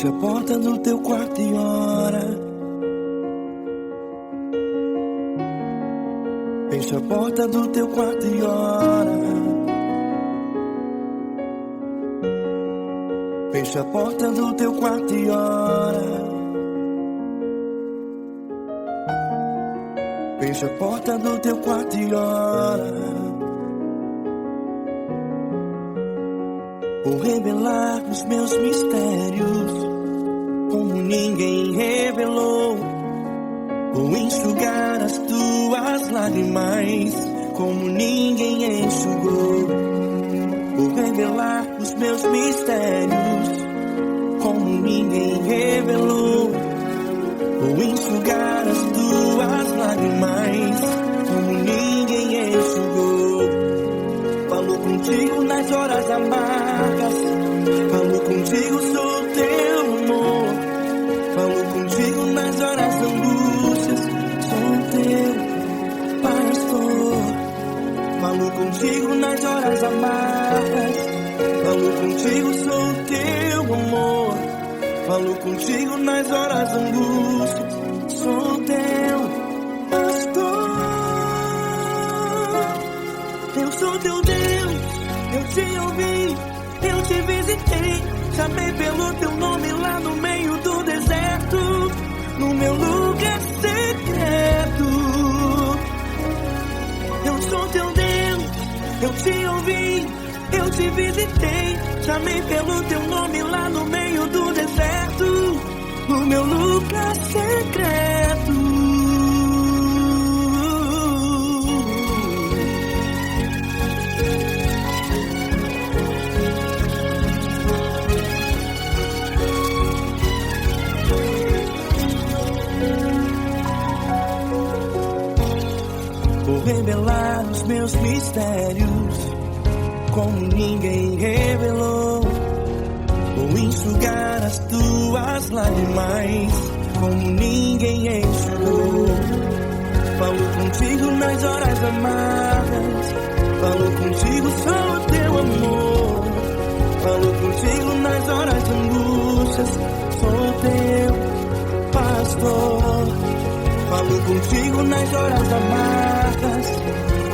Fecha a porta do teu quarto e ora. Fecha a porta do teu quarto e ora. Fecha a porta do teu quarto e ora. Fecha a porta do teu quarto e ora. Vou revelar os meus mistérios como ninguém revelou. Vou enxugar as tuas lágrimas como ninguém enxugou. Vou revelar os meus mistérios como ninguém revelou. Vou enxugar as tuas lágrimas como ninguém enxugou. Falo contigo nas horas amargas, falo contigo, sou teu amor. Falo contigo nas horas da angústias, sou teu pastor. Falo contigo nas horas amargas, falo contigo, sou teu amor. Falo contigo nas horas da angústias, sou teu pastor. Eu sou teu Deus, eu te ouvi, eu te visitei. Chamei pelo teu nome lá no meio do deserto, no meu lugar secreto. Eu sou teu Deus, eu te ouvi, eu te visitei. Chamei pelo teu nome lá no meio do deserto, no meu lugar secreto. Vou revelar os meus mistérios como ninguém revelou. Vou enxugar as tuas lágrimas como ninguém enxugou. Falo contigo nas horas amargas, falo contigo, sou teu amor. Falo contigo nas horas de angústias, sou teu pastor. Falo contigo nas horas amargas,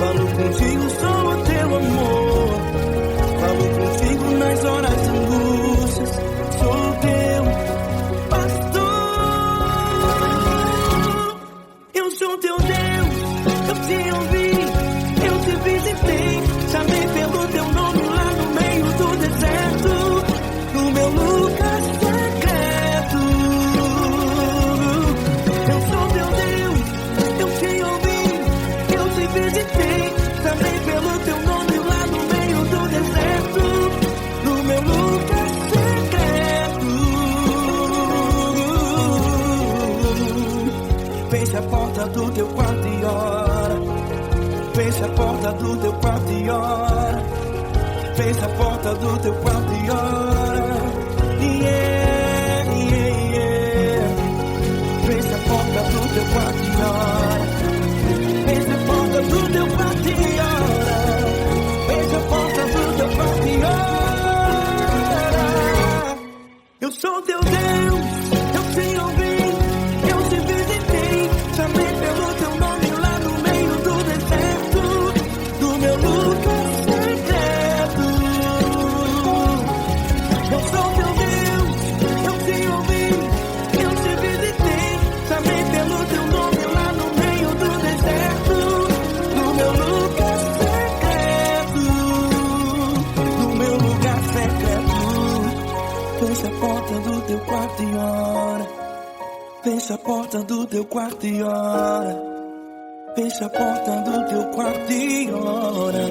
falo contigo, sou teu amor. Falo contigo nas horas de angústias, sou teu pastor. Eu sou teu Deus, eu te ouvi, eu te visitei. Chamei pelo teu nome lá no meio do deserto, no meu lugar secreto. Eu sou teu Deus, eu te ouvi, eu te visitei. Chamei pelo teu nome lá no meio do deserto, no meu lugar secreto. Fecha a porta do teu quarto e ora. Fecha a porta do teu quarto e ora. Fecha a porta do teu quarto e ora. Yeah, yeah, yeah. Fecha a porta do teu quarto e ora. Fecha a porta do teu quarto e ora. Fecha a porta do teu quarto e ora. Eu sou teu Deus, eu te ouvi, eu te visitei. Chamei pelo teu nome lá no meio do deserto, do meu lugar secreto. Eu sou teu Deus, eu te ouvi, eu te visitei. Chamei pelo teu nome lá no meio do deserto, no meu lugar secreto, no meu lugar secreto. Fecha a porta do teu quarto e ora. Fecha a porta do teu quarto e ora. Fecha a porta do teu quarto e ora.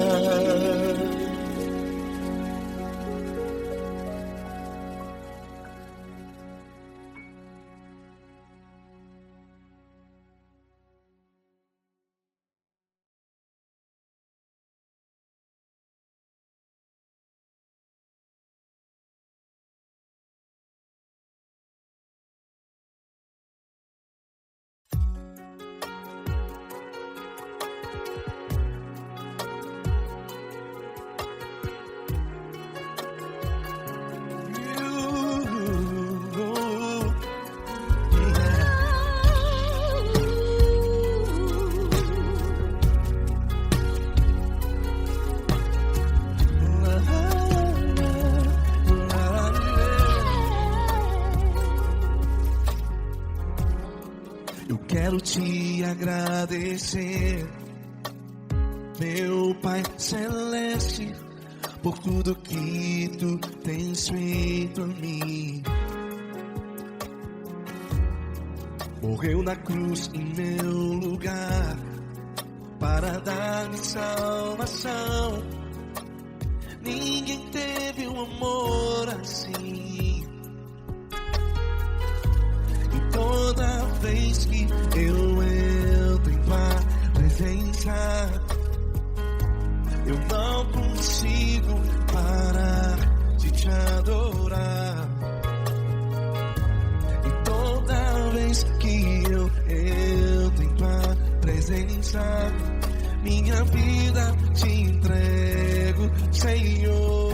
te agradecer, meu Pai Celeste, por tudo que tu tens feito a mim. Morreu na cruz em meu lugar para dar-me salvação. Ninguém teve um amor assim. E toda vez que eu entro em tua presença, eu não consigo parar de te adorar. E toda vez que eu entro em tua presença, minha vida te entrego, Senhor.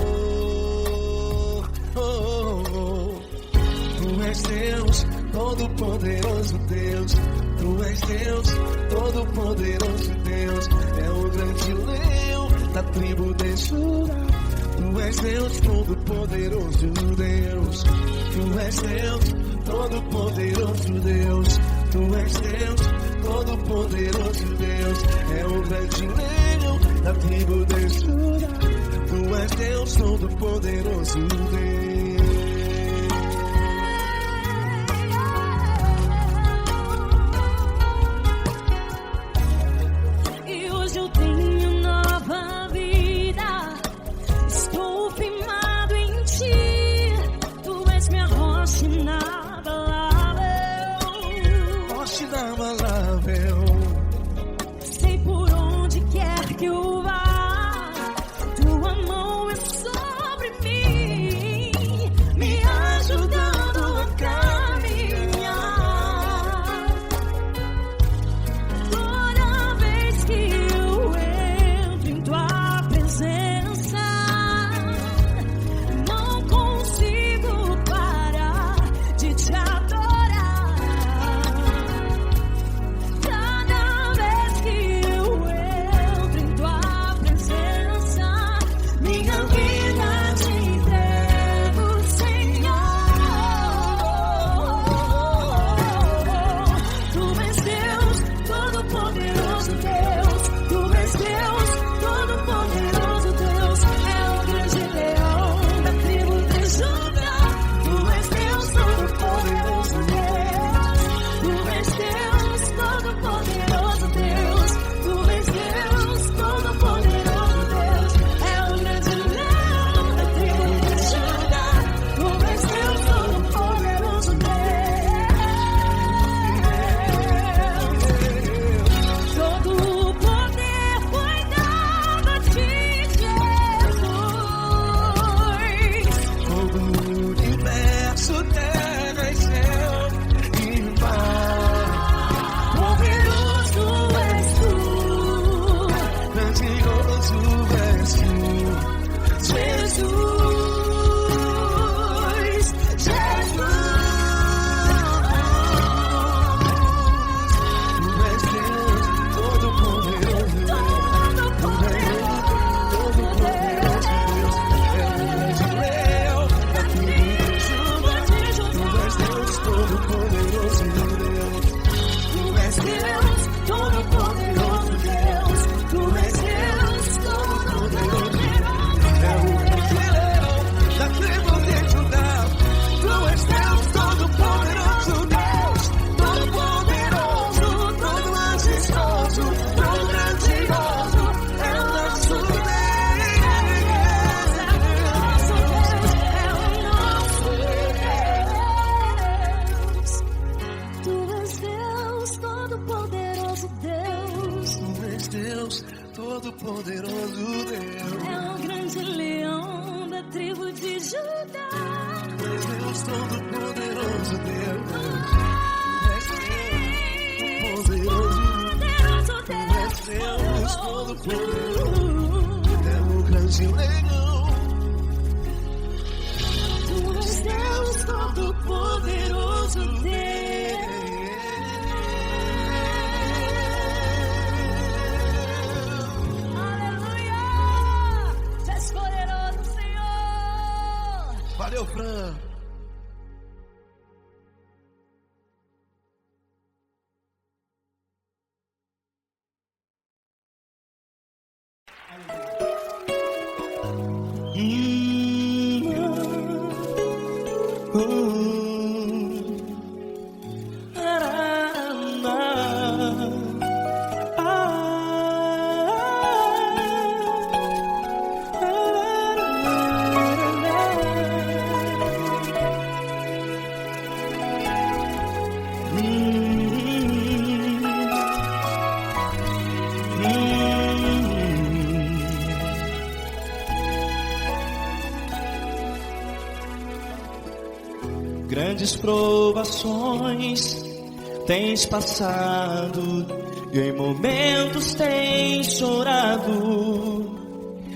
Tu és Deus, Todo-Poderoso Deus. Tu és Deus, Todo-Poderoso Deus. É o grande leão da tribo de Judá. Tu és Deus, Todo-Poderoso Deus. Tu és Deus, Todo-Poderoso Deus. Tu és Deus, Todo-Poderoso Deus. É o grande leão da tribo de Judá. Tu és Deus, Todo-Poderoso Deus. Sei por onde quer que eu vá, tua mão é sobre mim, me ajudando a caminhar. Toda vez que eu entro em tua presença, não consigo parar de te adorar. Todo-Poderoso Deus. É o grande leão da tribo de Judá. Tu és Deus, Todo-Poderoso Deus. Tu és Deus, Todo-Poderoso. É o grande leão. Tu és Deus, Todo-Poderoso Deus. Valeu, Fran. grandes provações tens passado, e em momentos tens chorado,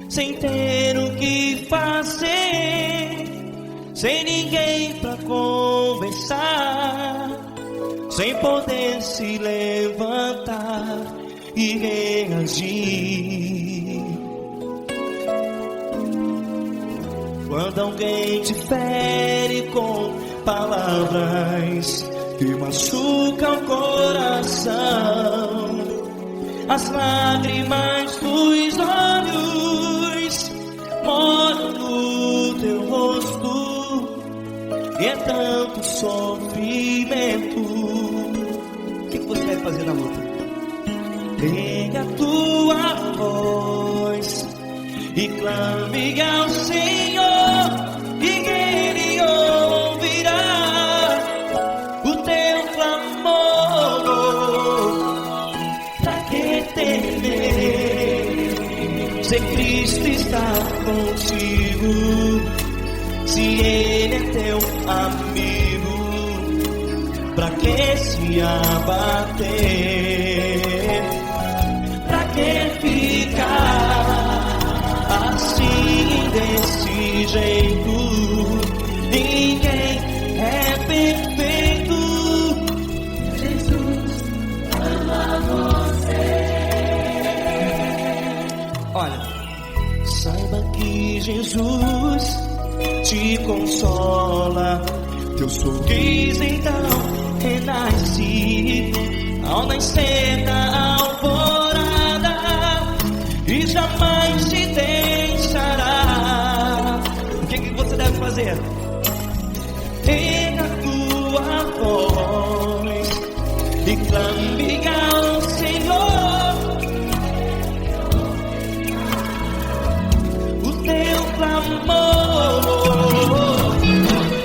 sem ter o que fazer, sem ninguém pra conversar, sem poder se levantar e reagir. Quando alguém te fere com palavras que machucam o coração, as lágrimas dos olhos molham no teu rosto, e é tanto sofrimento. O que você vai fazer na luta? Pega a tua voz e clame ao Senhor, e Ele ouvirá o teu clamor. Pra que temer, se Cristo está contigo, se Ele é teu amigo? Pra que se abater? Pra que ficar assim, desse jeito? Ninguém é perfeito. Jesus ama você. Olha, saiba que Jesus te consola, teu sorriso então renasce ao nascer da alvorada, e jamais te deixará. O que você deve fazer? Erga a tua voz e clame ao Senhor, o teu clamor.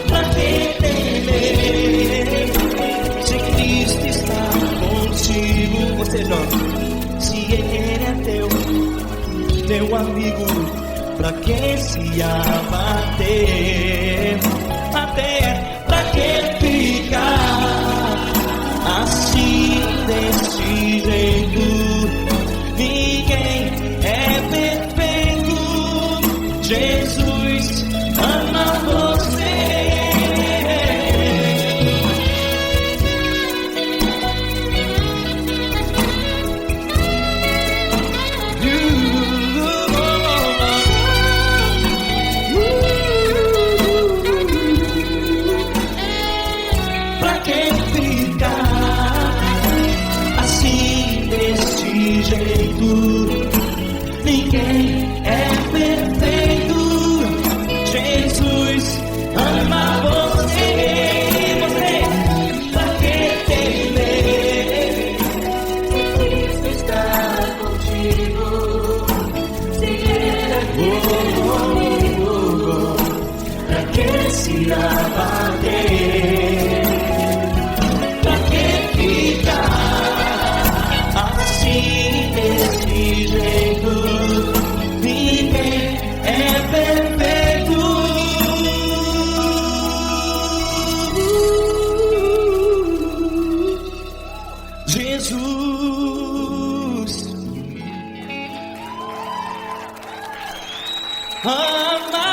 Pra que temer, se Cristo está contigo? Você joga. Se Ele é teu amigo, pra que se abater? Até pra que ficar assim, desse jeito? Ninguém é perfeito. Jesus ama você. Ninguém é perfeito. Jesus ama você. Você, pra que temer? Cristo está contigo. Se Ele é teu amigo, pra que se abater? Pra que ficar assim, desse jeito? Ninguém é perfeito. Jesus ama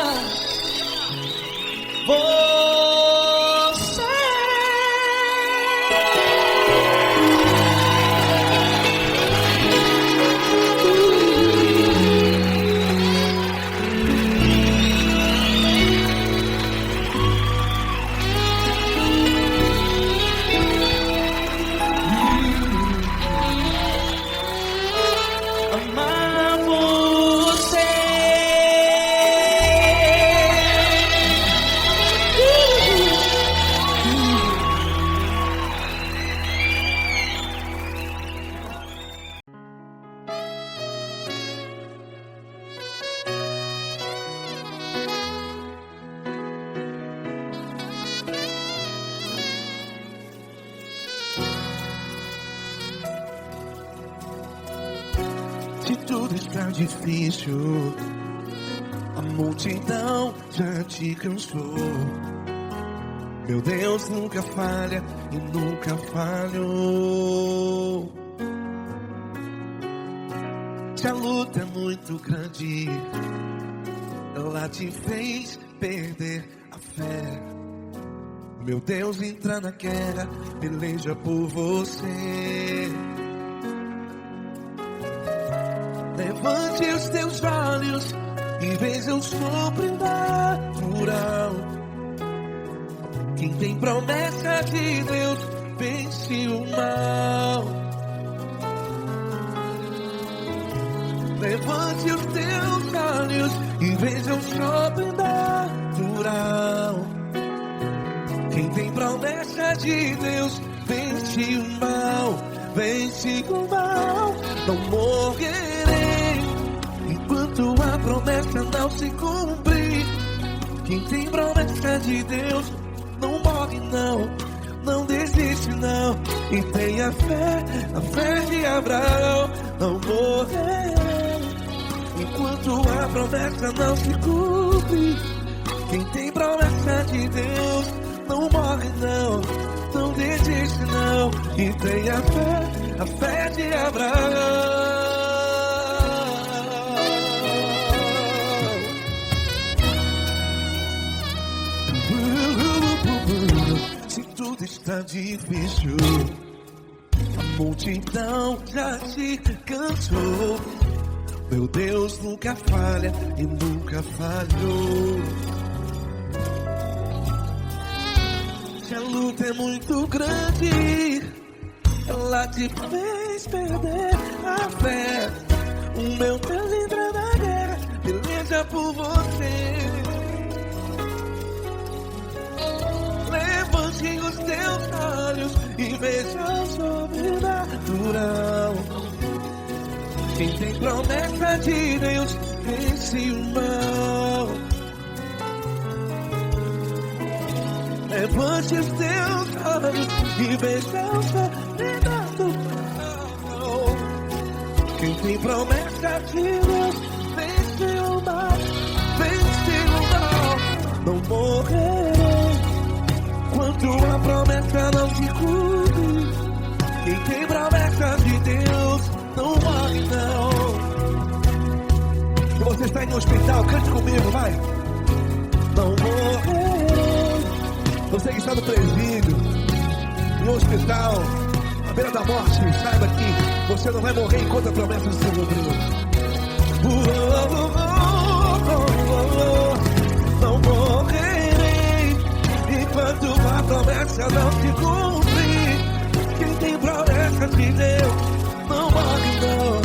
você. Amar você. Se tudo está difícil, a multidão já te cansou. Meu Deus nunca falha e nunca falhou. Se a luta é muito grande, ela te fez perder a fé. Meu Deus entra na guerra, peleja por você. Levante os teus olhos e veja o sobrenatural. Quem tem promessa de Deus vence o mal. Levante os teus olhos e veja o sobrenatural. Quem tem promessa de Deus vence o mal, vence o mal. Não morrerei enquanto a promessa não se cumprir. Quem tem promessa de Deus não morre não, não desiste não. E tenha fé, a fé de Abraão. Não morrerei enquanto a promessa não se cumpre. Quem tem promessa de Deus não morre não, não desiste não. E tenha fé, a fé de Abraão. Se tudo está difícil, a multidão já te cansou. Meu Deus nunca falha e nunca falhou. Se a luta é muito grande, ela te fez perder a fé. O meu Deus entra na guerra, peleja por você. Levante os teus olhos e veja o sobrenatural. Quem tem promessa de Deus vence o mal. Levante os teus olhos e veja o sobrenatural. Quem tem promessa de Deus vence o mal, vence o mal. Não morrerei enquanto a promessa não se cumpre. Quem tem promessa de Deus não morre não. Se você está em um hospital, cante comigo, vai. Não morrerei. Você que está no presídio, em um hospital, à beira da morte, saiba que você não vai morrer enquanto a promessa se cumprir. Não morrerei enquanto a promessa não se cumprir. Quem tem promessa de Deus não morre não,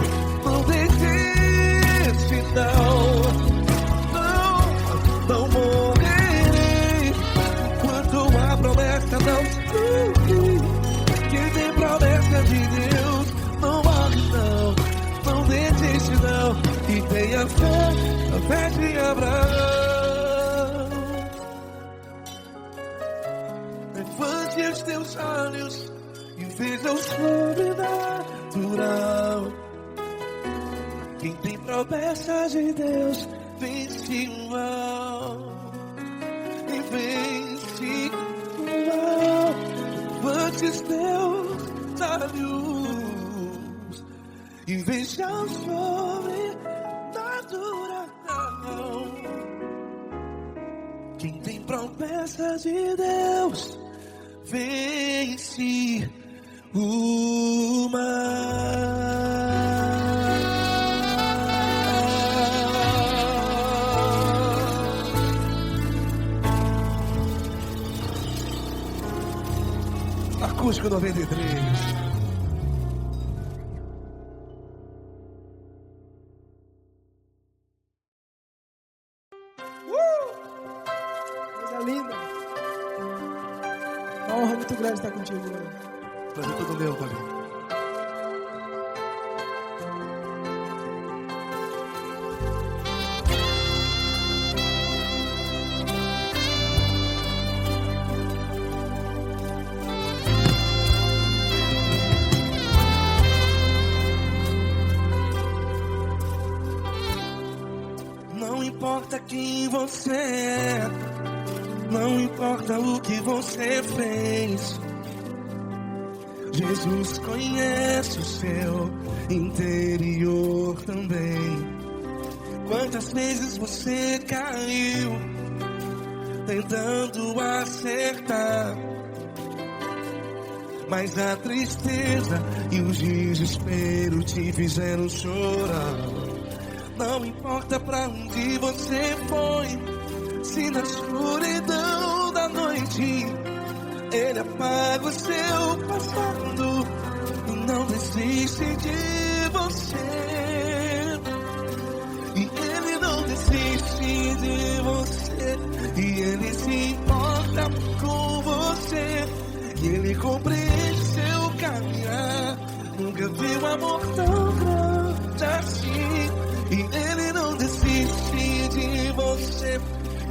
não desiste não. Não morrerei enquanto a promessa não se cumprir. Quem tem promessa de Deus não morre não, não desiste não. E tenha fé, a fé de Abraão. Levante os teus olhos e veja o sobrenatural. Quem tem promessa de Deus vence o mal, e vence o mal. Levante os teus olhos e veja o sobrenatural. Quem tem promessa de Deus vence o mal. Acústico 93. Coisa linda. Uma honra muito grande estar contigo, Lord. Prazer todo meu, Paulinho. Não importa quem você é, Não importa o que você fez, Jesus conhece o seu interior também. Quantas vezes você caiu tentando acertar, mas a tristeza e o desespero te fizeram chorar. Não importa pra onde você foi, se na escuridão da noite Ele apaga o seu passado e não desiste de você. E Ele não desiste de você, e Ele se importa com você, e Ele compreende seu caminhar. Nunca vi um amor tão grande assim. E Ele não desiste de você,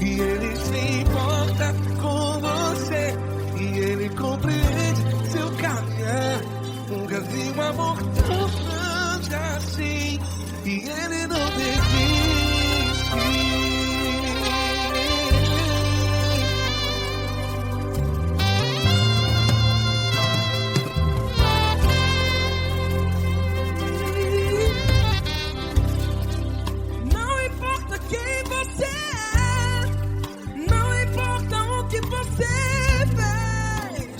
e Ele se importa com você, e Ele compreende seu caminhar. Nunca vi um amor tão grande assim. E Ele não desiste. Não importa quem você é, não importa o que você fez,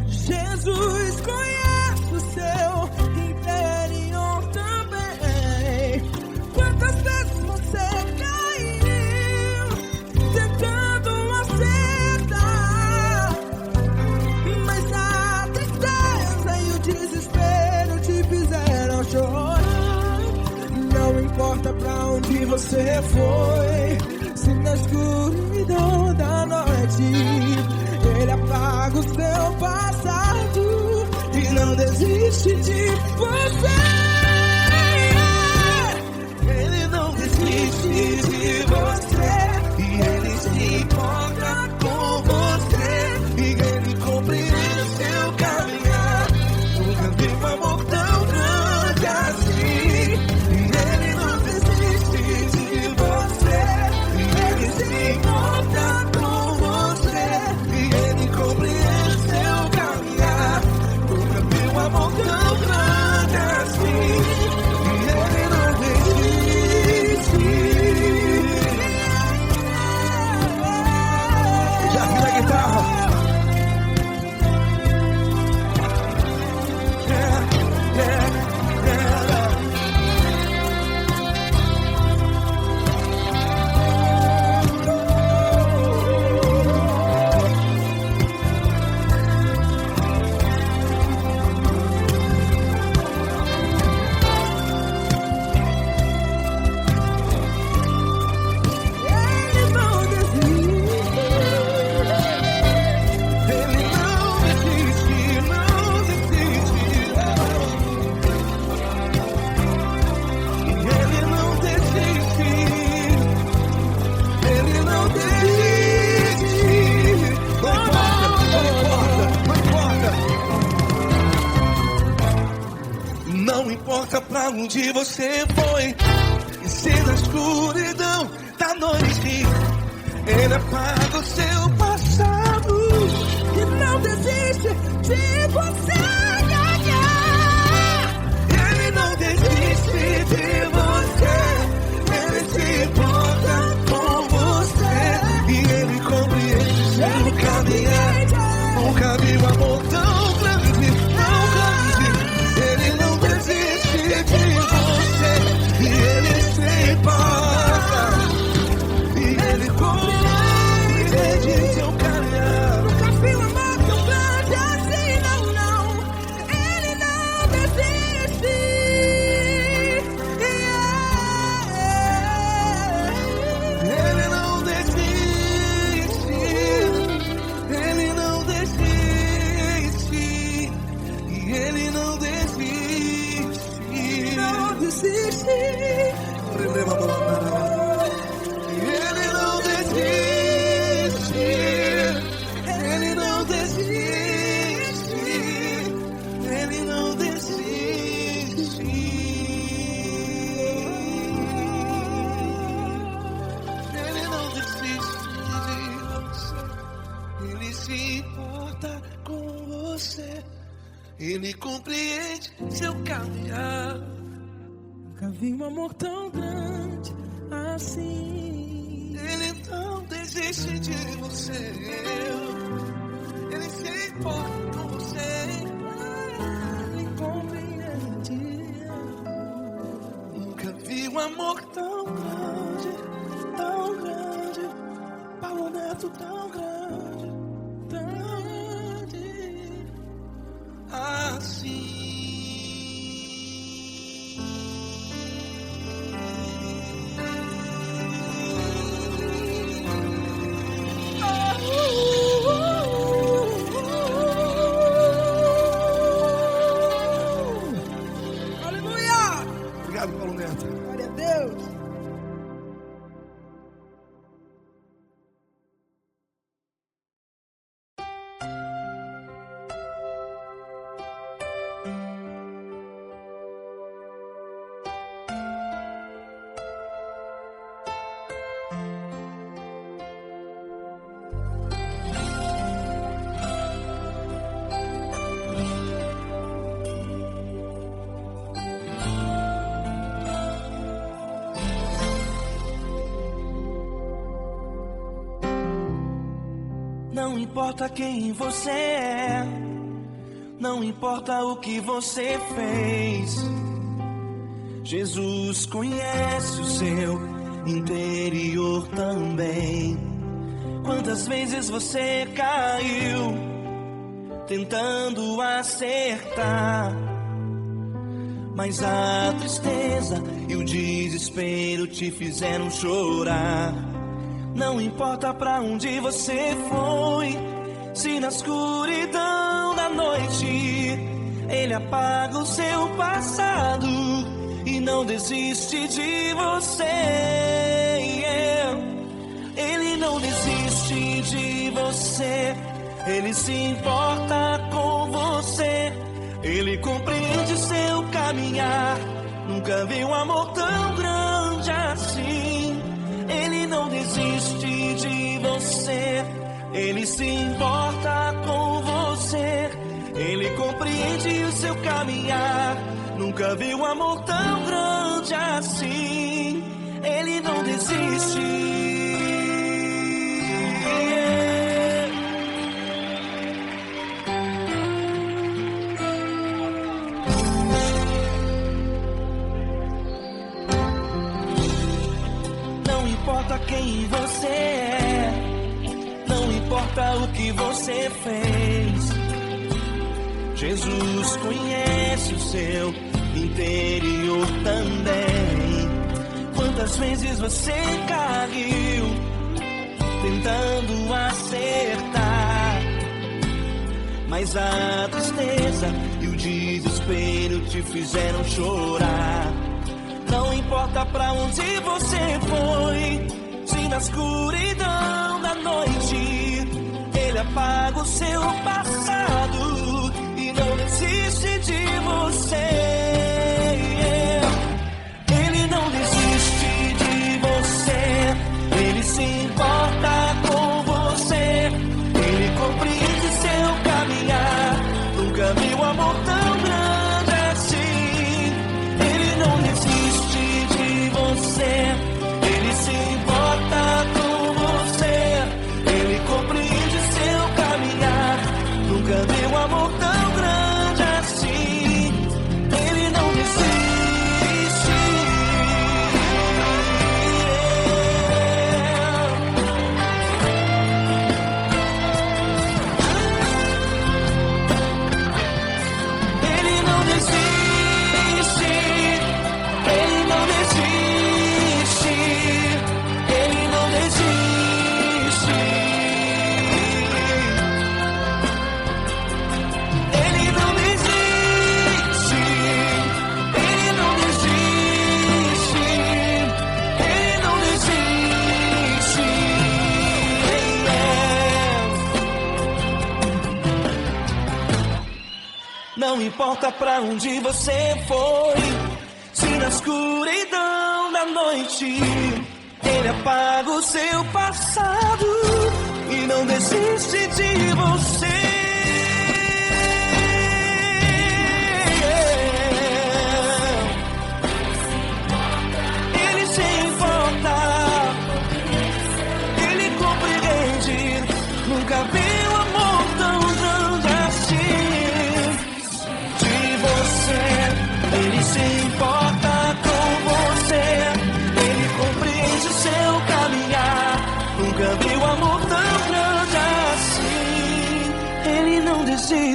Jesus conhece o seu interior também. Quantas vezes você caiu tentando acertar, mas a tristeza e o desespero te fizeram chorar. Não importa pra onde você foi, se na escuridão da noite Ele apaga o seu passado e não desiste de você. Ele não desiste de você, e Ele se importa com você, e Ele compreende seu caminhar. Nunca vi um amor tão grande assim. E Ele não desiste de você, e Ele se importa com você, e Ele compreende seu caminhar. Nunca vi um amor tão grande assim. E Ele não desiste. Já vi na guitarra. Yeah, yeah, yeah. Ele não desiste. Ele não desiste, não desiste. E Ele não desiste. Ele não desiste. Não importa, não importa. Não importa pra onde você foi, e se na escuridão da noite Ele apaga o seu passado E não desiste de você. Ele não desiste de você, Ele se importa com você, e Ele compreende seu caminhar. Nunca vi um amor tão grande, tão grande. Ele não desiste de você, e Ele se importa, e Ele compreende seu caminhar. Nunca vi um amor tão grande assim, não, não. Ele não desiste. Ele não desiste, Ele não desiste, e Ele não desiste. Não desiste. Releva a Ele compreende seu caminhar. Nunca vi um amor tão grande assim. Ele não desiste de você. Ele se importa com você. Ele compreende. Nunca vi um amor tão grande, tão grande. Paulo Neto tão grande, tão grande assim. Aleluia! Obrigado, Paulo Neto. Glória a Deus. Não importa quem você é, não importa o que você fez, Jesus conhece o seu interior também. Quantas vezes você caiu, tentando acertar, mas a tristeza e o desespero te fizeram chorar. Não importa pra onde você foi, se na escuridão da noite Ele apaga o seu passado e não desiste de você. Ele não desiste de você, Ele se importa com você. Ele compreende seu caminhar, nunca vi um amor tão grande assim. Ele não desiste de você, Ele se importa com você. Ele compreende o seu caminhar, nunca vi um amor tão grande assim. Ele não desiste. Não importa quem você é, não importa o que você fez, Jesus conhece o seu interior também. Quantas vezes você caiu, tentando acertar, mas a tristeza e o desespero te fizeram chorar. Não importa pra onde você foi, se na escuridão da noite Ele apaga o seu passado e não desiste de você. Ele não desiste de você, Ele se importa com você. Ele compreende seu caminhar, nunca vi um amor tão grande assim. Ele não desiste de você, Ele se importa com você. Ele compreende seu caminhar, nunca vi um amor tão grande assim. Ele não desiste. Ele não desiste. Ele não desiste. Ele não desiste. Ele não desiste. Ele não desiste. Ele não desiste. Não importa pra onde você foi, se na escuridão da noite Ele apaga o seu passado e não desiste de você.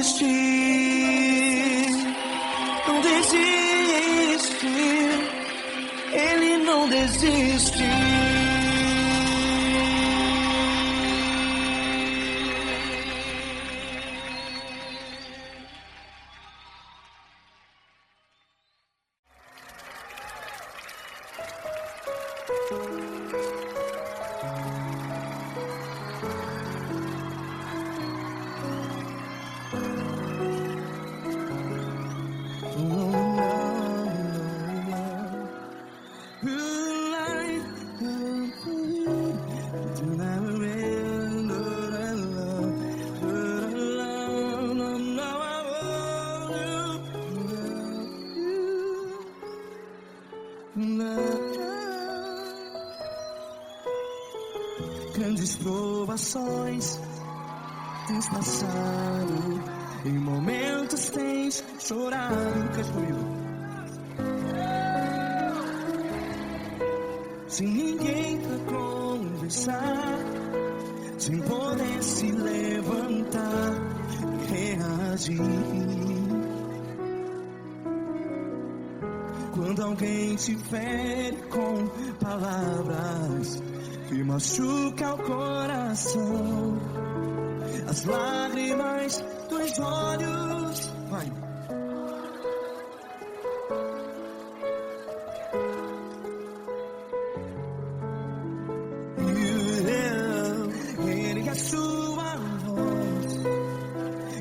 desiste, não desiste, Ele não desiste. Grandes provações tens passado, em momentos tens chorado. Cante comigo. Sem ninguém pra conversar, sem poder se levantar e reagir. Quando alguém te fere com palavras que machuca o coração, as lágrimas dos olhos, vai. Ergue a sua voz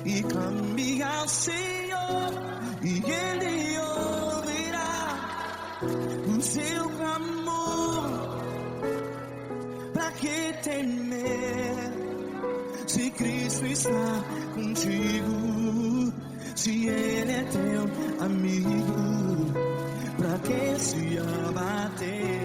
e clame ao Senhor, e Ele ouvirá o seu clamor. Pra que temer, se Cristo está contigo? Se Ele é teu amigo, pra que se abater?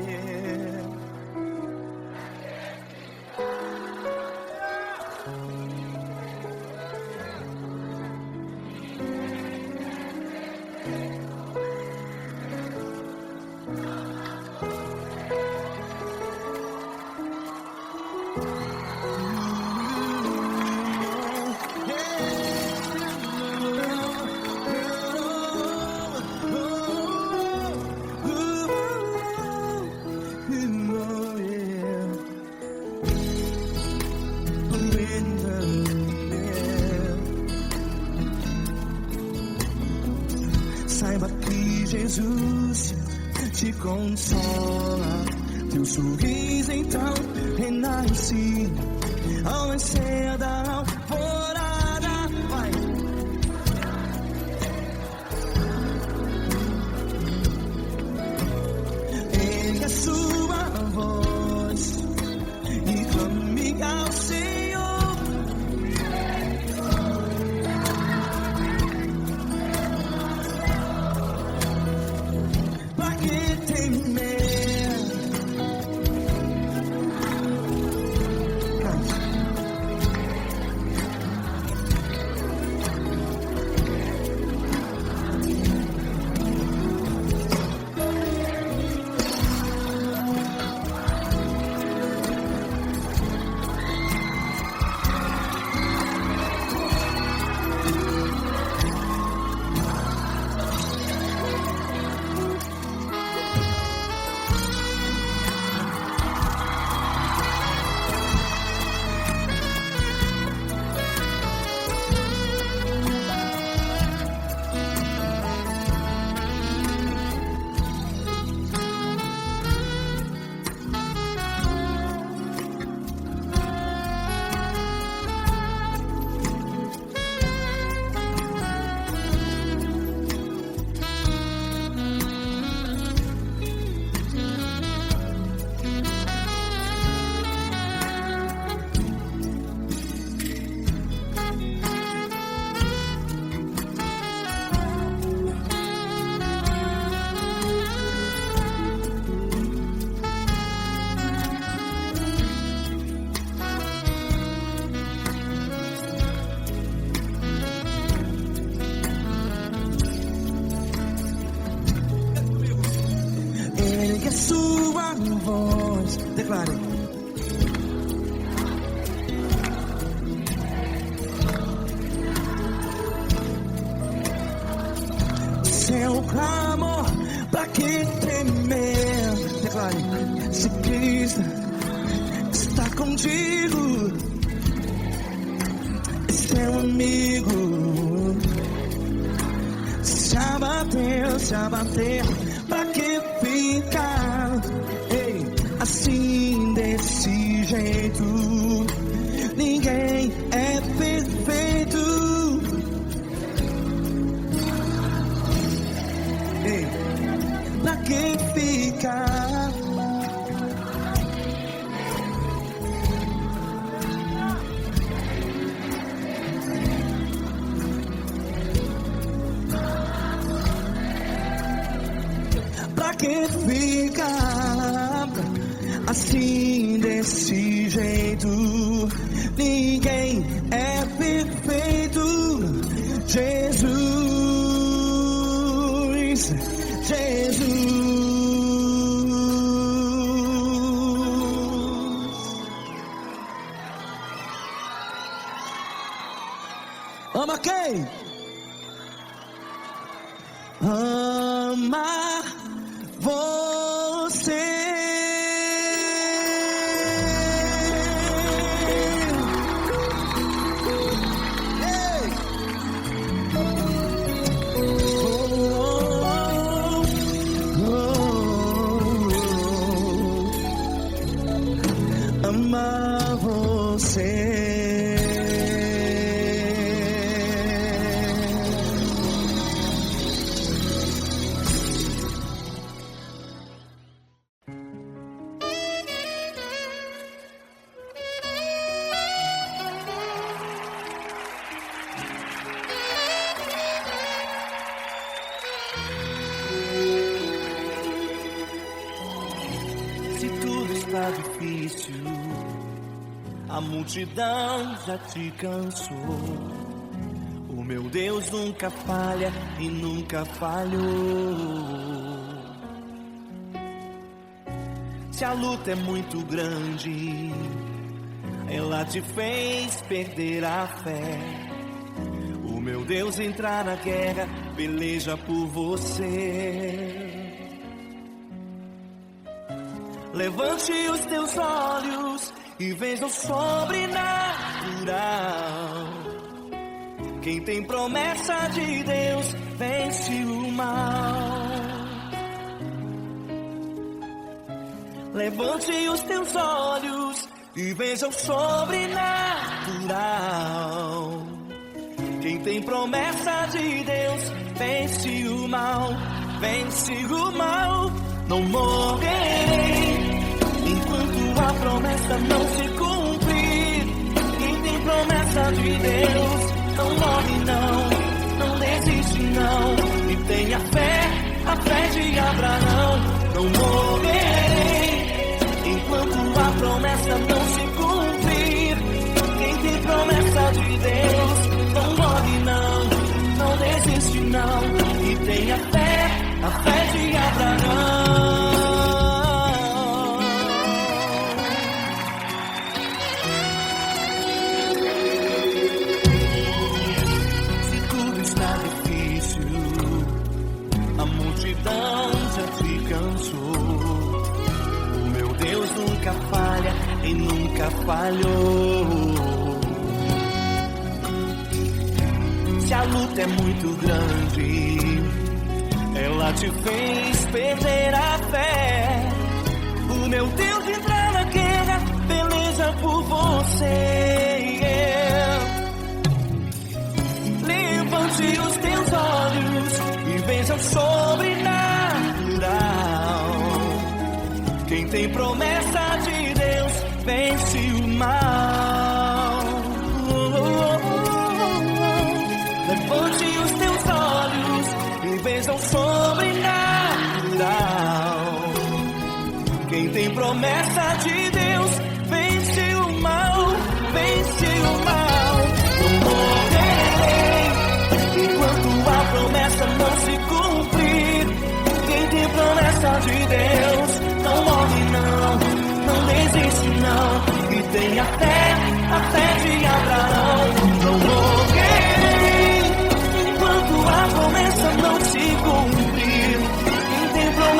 Saiba que Jesus te consola, teu sorriso então renasce ao nascer da alvorada. Vai. Ergue a sua voz e clame ao Senhor. Ergue a sua voz, declare. que temer? Declare: se Cristo está contigo, seu amigo. Se abater, pra que ficar? Ei, assim desse jeito, ninguém é perfeito. Ei, pra que ficar? Pra que ficar assim desse jeito? Ninguém é perfeito. Jesus, Jesus. Ama quem? Ama você. Ei. Ama você. Se tudo está difícil, a multidão já te cansou. O meu Deus nunca falha e nunca falhou. Se a luta é muito grande, ela te fez perder a fé. O meu Deus entra na guerra, peleja por você. Levante os teus olhos e veja o sobrenatural. Quem tem promessa de Deus vence o mal. Levante os teus olhos e veja o sobrenatural. Quem tem promessa de Deus vence o mal. Vence o mal. Não morrerei enquanto a promessa não se cumprir. Quem tem promessa de Deus não morre não desiste não. E tenha fé, a fé de Abraão. Não morrerei enquanto a promessa não se cumprir. Quem tem promessa de Deus não morre não desiste não. E tenha fé, a fé de Abraão. Se tudo está difícil, a multidão já te cansou. O meu Deus nunca falha e nunca falhou. Se a luta é muito grande, ela te fez perder a fé. O meu Deus entra na guerra, peleja por você. Levante os teus olhos e veja o sobrenatural. Quem tem promessa de Deus vence o mal. Levante os teus olhos e veja o sobrenatural. Quem tem promessa de Deus vence o mal, vence o mal. Não morrerei enquanto a promessa não se cumprir. Quem tem promessa de Deus não morre não desiste não. E tenha fé, a fé de Abraão. Não morrerei enquanto a promessa não se cumprir. Quem tem promessa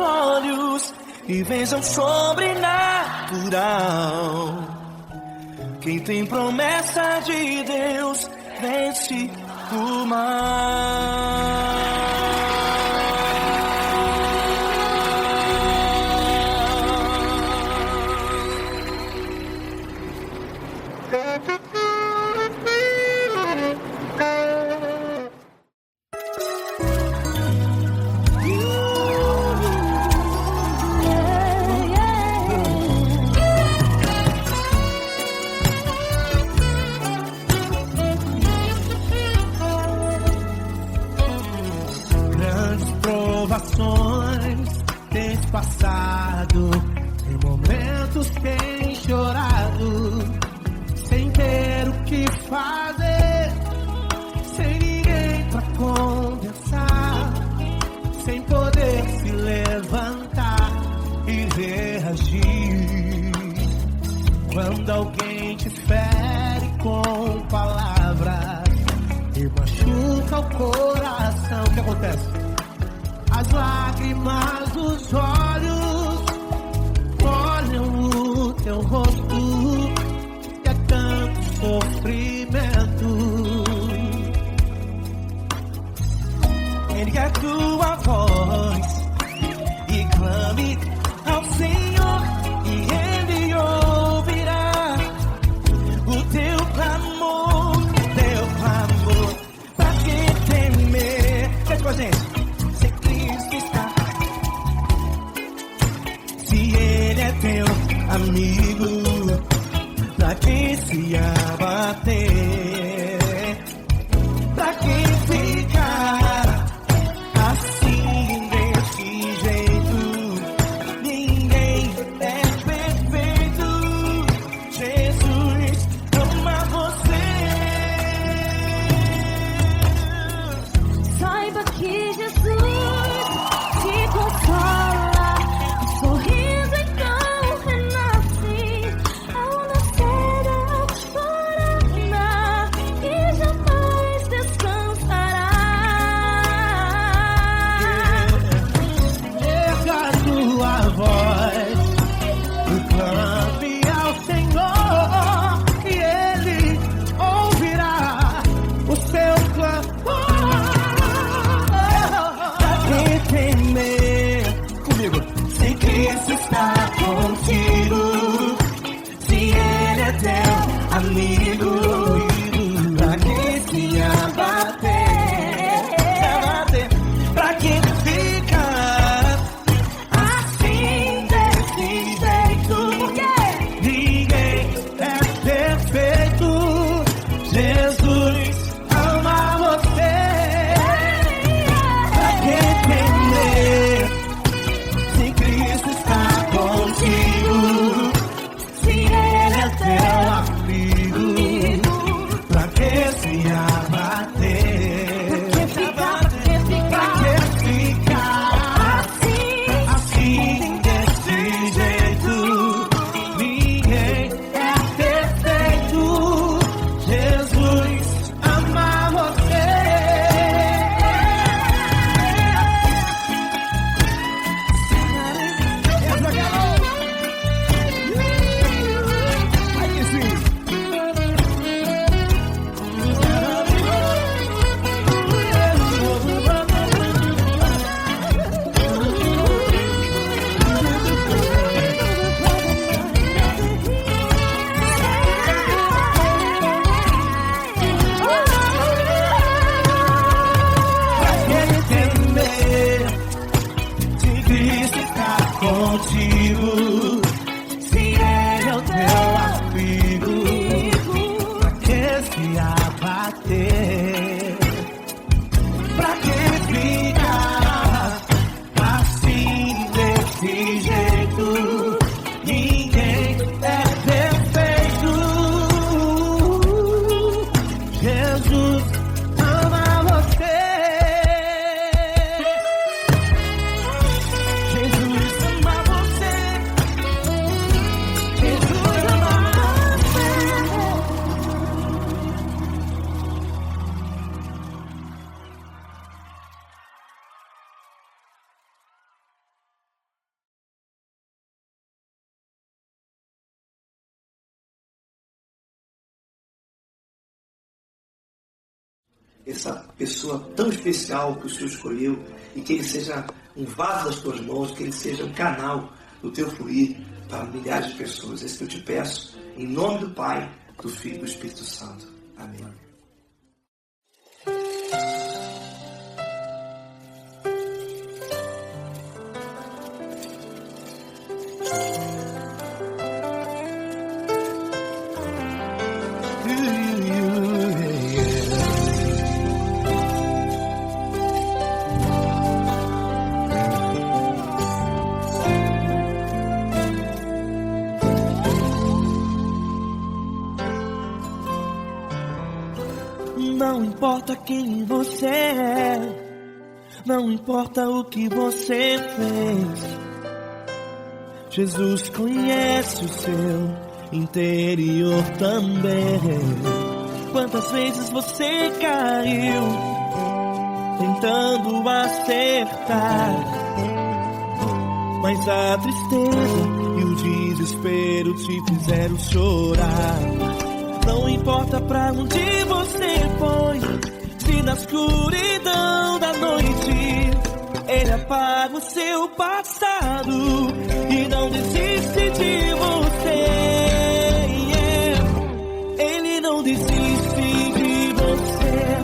olhos e vejam sobrenatural. Quem tem promessa de Deus vence o mal. Grandes provações tens passado, em momentos tens chorado, sem ter o que fazer, sem ninguém pra conversar, sem poder se levantar e reagir. Quando alguém te fere com palavras e machuca o coração, o que acontece? As lágrimas dos olhos molham o teu rosto, e é tanto sofrimento. Ergue a tua voz e clame ao Senhor, e Ele ouvirá o teu clamor, pra que temer? Cante com a gente. Se Cristo está, se Ele é teu amigo, pra que se abater? Pra que ficar assim desse jeito? Ninguém é perfeito. Jesus ama você. Saiba que Jesus te consola, o sorriso então renasce ao nascer da aurora e jamais descansará. Erga a tua voz e clame ao Senhor, e Ele ouvirá o seu clamor. Pra que temer? Comigo. Se Cristo está contigo, se Ele é teu amigo, pra que se abater? Pra que ficar assim desse jeito? Ninguém é perfeito. Jesus ama você. Pra que temer? Se Cristo está contigo, se Ele é teu Amigo, essa pessoa tão especial que o Senhor escolheu, e que ele seja um vaso das tuas mãos, que ele seja um canal do teu fluir para milhares de pessoas. É isso que eu te peço, em nome do Pai, do Filho e do Espírito Santo. Amém. Não importa quem você é, não importa o que você fez, Jesus conhece o seu interior também. Quantas vezes você caiu tentando acertar, mas a tristeza e o desespero te fizeram chorar. Não importa pra onde você foi, se na escuridão da noite Ele apaga o seu passado e não desiste de você. Ele não desiste de você,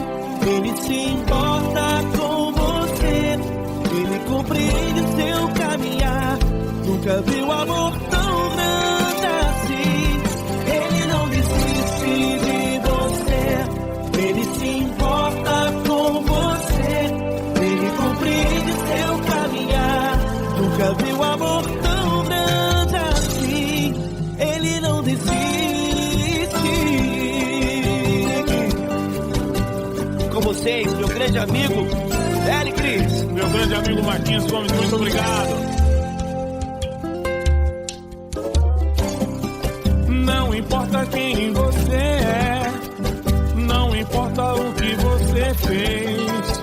Ele se importa com você, Ele compreende o seu caminhar. Nunca viu amor tão grande assim. Ele não desiste de você, Ele se importa com você, Ele compreende seu caminhar. Nunca viu amor tão grande assim. Ele não desiste. Com vocês, meu grande amigo Eli Cris. Meu grande amigo Marquinhos Gomes, muito obrigado. Não importa quem você é, não importa o que você fez,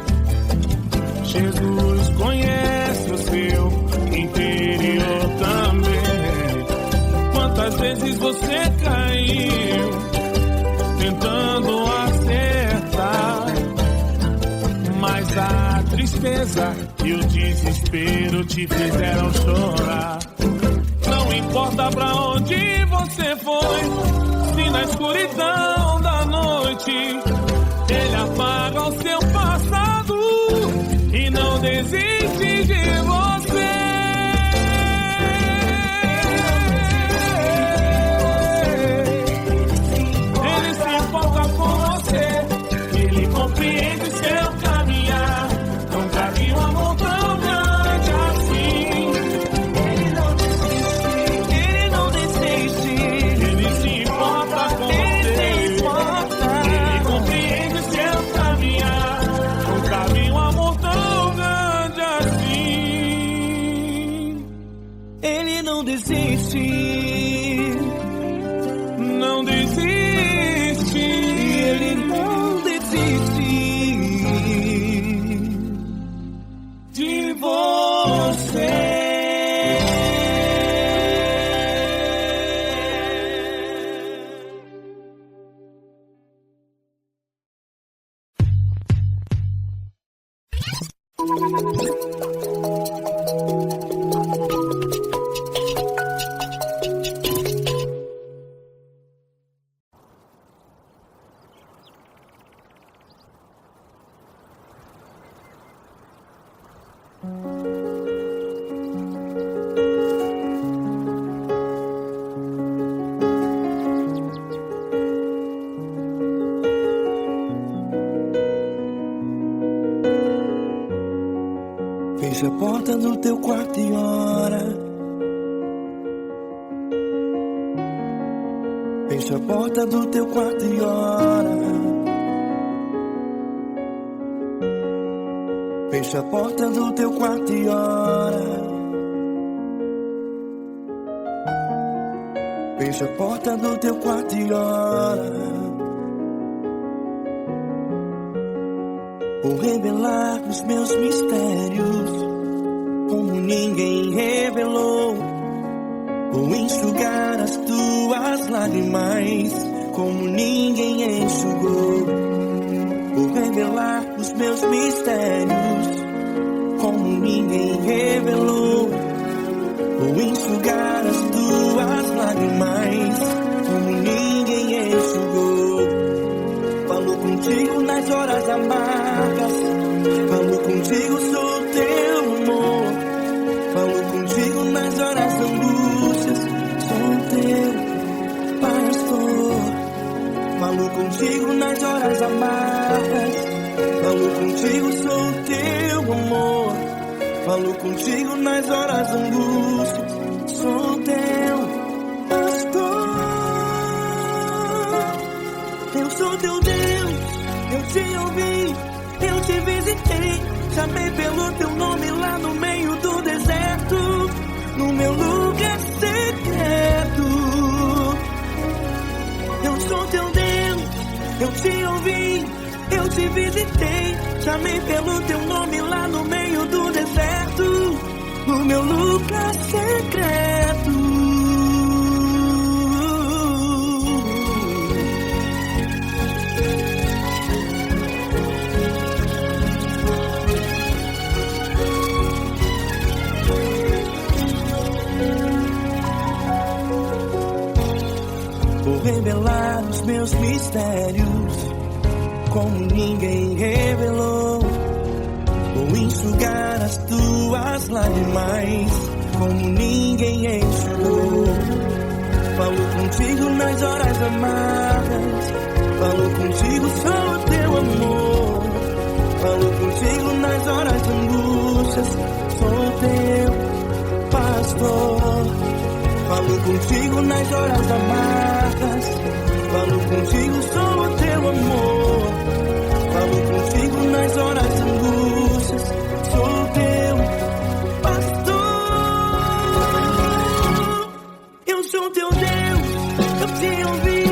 Jesus conhece o seu interior também. Quantas vezes você caiu tentando acertar, mas a tristeza e o desespero te fizeram chorar. Não importa pra onde você foi, se na escuridão da noite Ele apaga o seu passado e não desiste de você. Ele se importa com você, Ele compreende seu caminhar. Nunca vi um amor tão grande assim. Ele não desiste, Ele se importa com você, Ele compreende seu caminhar. Nunca vi um amor tão grande assim. Ele não desiste, Não desiste. Ele não desiste De você. Fecha a porta do teu quarto e ora. Fecha a porta do teu quarto e ora. Fecha a porta do teu quarto e ora. Fecha a porta do teu quarto e ora. Vou revelar os meus mistérios como ninguém revelou. Vou enxugar as tuas lágrimas como ninguém enxugou. Vou revelar os meus mistérios como ninguém revelou. Vou enxugar as tuas lágrimas como ninguém enxugou. Falo contigo nas horas amargas, falo contigo, sou teu amor. Falo contigo nas horas angústias, sou teu pastor. Falo contigo nas horas amargas, falo contigo, sou teu amor. Falo contigo nas horas angústias, sou teu pastor. Eu sou teu Deus, eu te ouvi, eu te visitei. Chamei pelo teu nome lá no meio do deserto, no meu lugar secreto. Eu sou teu Deus, eu te ouvi, eu te visitei. Chamei pelo teu nome lá no meio do deserto, no meu lugar secreto. Vou revelar os meus mistérios como ninguém revelou. Vou enxugar as tuas lágrimas como ninguém enxugou. Falo contigo nas horas amargas, falo contigo, sou teu amor. Falo contigo nas horas angústias, sou teu pastor. Falo contigo nas horas amargas, falo contigo, sou teu amor. Falo contigo nas horas angústias, sou teu pastor. Eu sou teu Deus, eu te ouvi,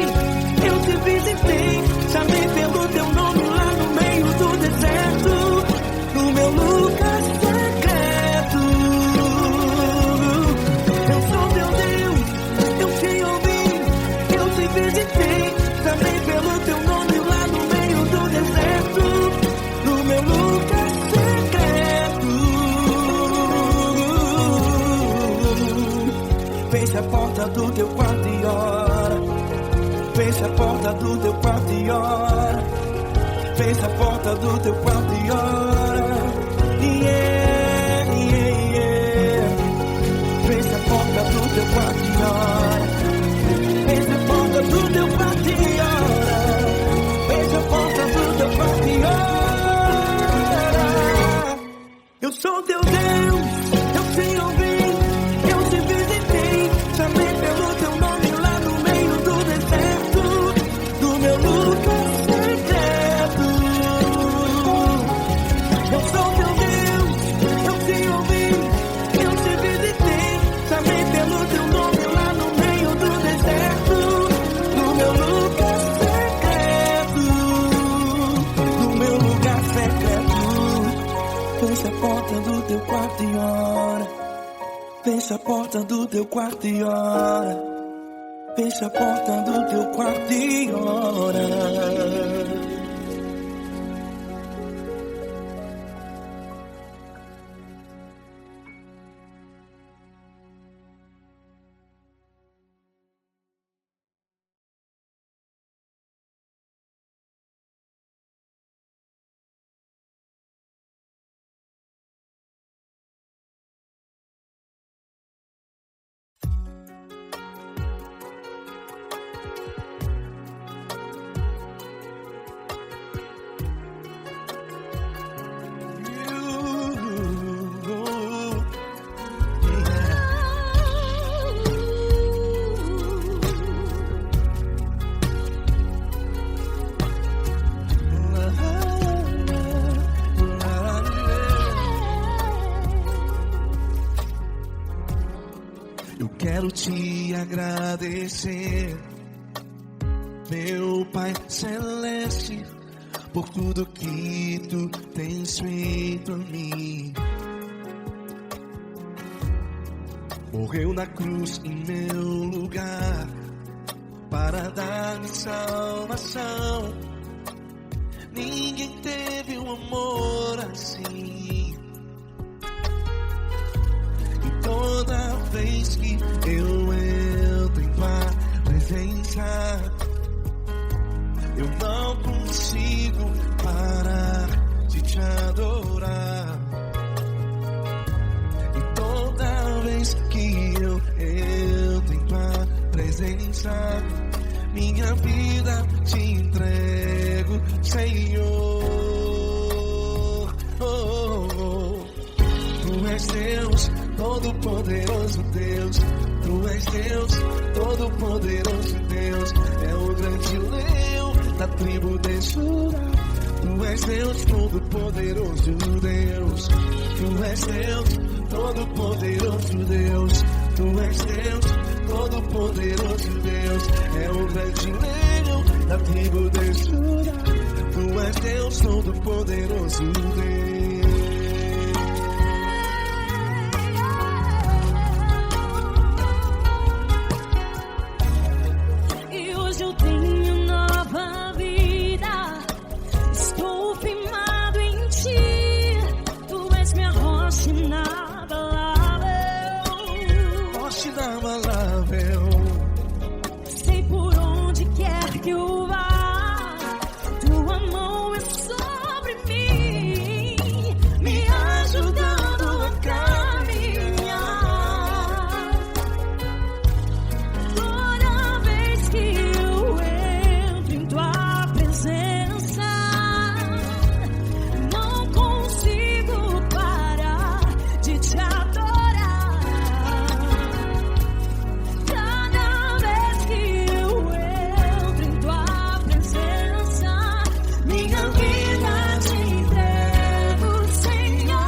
eu te visitei. Chamei pelo teu nome lá no meio do deserto, no meu lugar secreto. Eu sou teu Deus, eu te ouvi, eu te visitei. Chamei pelo teu nome lá no meio do deserto, no meu lugar secreto. Fecha a porta do teu quarto e ora. Fecha a porta do teu quarto e ora. Fecha a porta do teu quarto e ora. Yeah, yeah, yeah. Fecha a porta do teu quarto e ora. Fecha a porta do teu quarto e ora. Fecha a porta do teu quarto e ora. Eu sou teu Deus, eu te ouvi, eu te visitei. Chamei pelo teu nome lá no meio do deserto, do meu lugar secreto. Eu sou teu Deus, eu te ouvi, eu te visitei. Chamei pelo teu nome lá no meio do deserto, no meu lugar secreto, no meu lugar secreto. Fecha a porta do teu quarto e ora. Fecha a porta do teu quarto e ora. Fecha a porta do teu quarto e ora. Quero te agradecer, meu Pai Celeste, por tudo que tu tens feito por mim. Morreu na cruz em meu lugar para dar-me salvação. Ninguém amor assim. E toda vez que eu entro em tua presença, eu não consigo parar de te adorar. E toda vez que eu entro em tua presença, minha vida te entrego, Senhor. Tu és Deus, Todo-Poderoso Deus. Tu és Deus, Todo-Poderoso Deus. É o grande leão da tribo de Judá. Tu és Deus, Todo-Poderoso Deus. Tu és Deus, Todo-Poderoso Deus. Tu és Deus, Todo-Poderoso Deus. É o grande leão da tribo de Judá. Tu és Deus, Todo-Poderoso Deus. E hoje eu tenho nova vida. Estou firmado em ti. Tu és minha rocha inabalável. Rocha inabalável. Sei por onde quer que eu vá, tua mão é sobre mim, me ajudando a caminhar. Toda vez que eu entro em tua presença, não consigo parar de te adorar. Cada vez que eu entro em tua presença, minha vida te entrego, Senhor.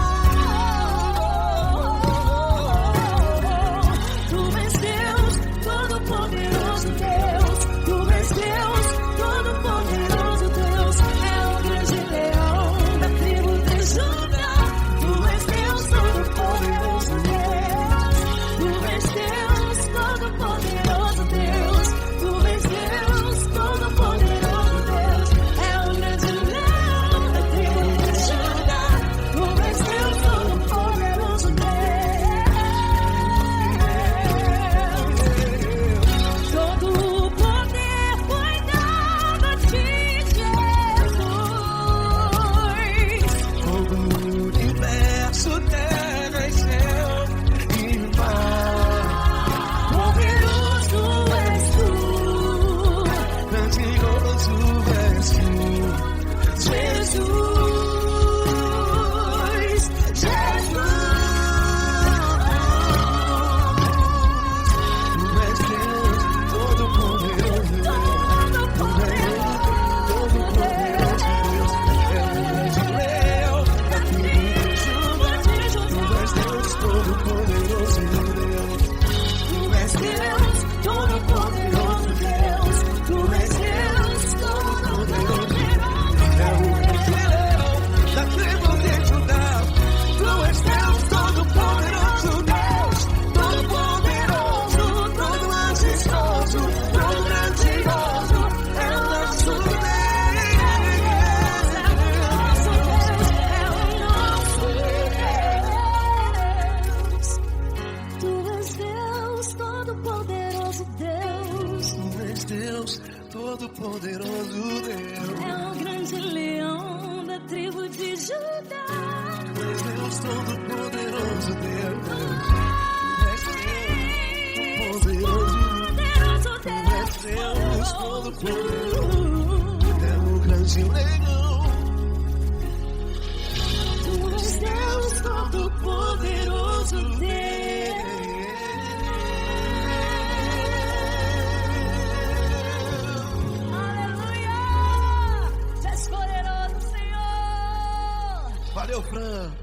Tu és Deus, Todo-Poderoso Deus. Tu és Deus, Todo-Poderoso Deus. É o grande leão da tribo de Judá. Tu és Deus, Todo-Poderoso Deus. Tu és Deus, Todo-Poderoso Deus. Tu és Deus, Todo-Poderoso Deus. É o grande leão da tribo de Judá. Tu és Deus, Todo-Poderoso Deus. Todo o poder foi dado a ti, Jesus. Todo o universo, terra e céu e mar. Poderoso és tu, Grandioso és tu, Jesus. Tu és Deus, Todo-Poderoso Deus. Todo-Poderoso Deus. É o grande leão da tribo de Judá. Tu és Deus, Todo-Poderoso Deus. Tu és Deus, Todo-Poderoso Deus. Tu és Deus, Todo-Poderoso É o grande leão da tribo de Judá. Tu és Deus, Todo-Poderoso Deus. Todo-Poderoso, todo majestoso, todo grandioso. É o nosso Deus. Tu és Deus, Todo-Poderoso Deus. Tu és Deus, Todo-Poderoso Deus. É o grande leão da tribo de Judá. Tu és Deus, Todo-Poderoso Deus. Tu és Deus, Todo-Poderoso. É o grande leão. Tu és Deus, Todo-Poderoso Deus. Aleluia! Tu és poderoso, Senhor. Valeu, Fran.